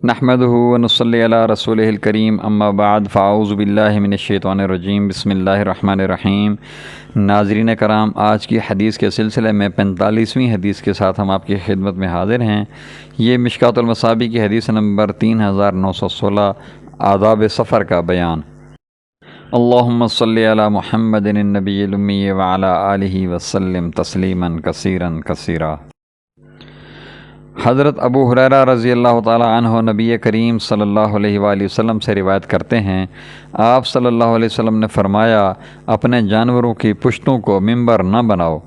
نحمدہ ونصلی علی رسولہ الکریم اما بعد فاعوذ باللہ من الشیطان الرجیم بسم اللہ الرحمن الرحیم۔ ناظرین کرام، آج کی حدیث کے سلسلے میں 45ویں حدیث کے ساتھ ہم آپ کی خدمت میں حاضر ہیں۔ یہ مشکوٰۃ المصابیح کی حدیث نمبر 3916، آداب سفر کا بیان۔ اللہم صلی علی محمد النبی الامی وعلی آلہ وسلم تسلیما کثیرا کثیرا۔ حضرت ابو ہریرہ رضی اللہ تعالی عنہ نبی کریم صلی اللہ علیہ وآلہ وسلم سے روایت کرتے ہیں، آپ صلی اللہ علیہ وسلم نے فرمایا، اپنے جانوروں کی پشتوں کو ممبر نہ بناؤ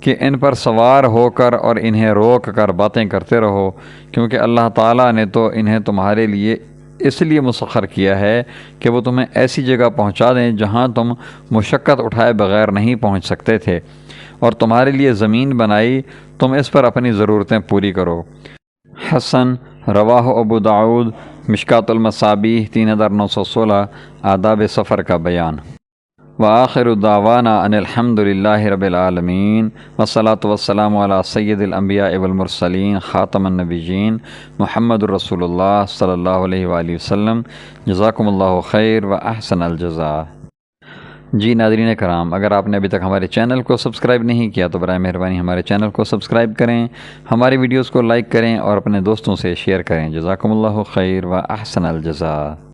کہ ان پر سوار ہو کر اور انہیں روک کر باتیں کرتے رہو، کیونکہ اللہ تعالیٰ نے تو انہیں تمہارے لیے اس لیے مسخر کیا ہے کہ وہ تمہیں ایسی جگہ پہنچا دیں جہاں تم مشقت اٹھائے بغیر نہیں پہنچ سکتے تھے، اور تمہارے لیے زمین بنائی، تم اس پر اپنی ضرورتیں پوری کرو۔ حسن، رواہ ابو داؤد، مشکوٰۃ المصابیح 3916، آداب سفر کا بیان۔ وآخر دعوانا ان الحمد للہ رب العالمین، والصلاة والسلام علی سید الانبیاء والمرسلین، خاتم النبیین، محمد رسول اللہ صلی اللہ علیہ وآلہ وسلم۔ جزاکم اللہ خیر و احسن الجزاء۔ جی ناظرین کرام، اگر آپ نے ابھی تک ہمارے چینل کو سبسکرائب نہیں کیا تو برائے مہربانی ہمارے چینل کو سبسکرائب کریں، ہماری ویڈیوز کو لائک کریں اور اپنے دوستوں سے شیئر کریں۔ جزاکم اللہ خیر و احسن الجزاء۔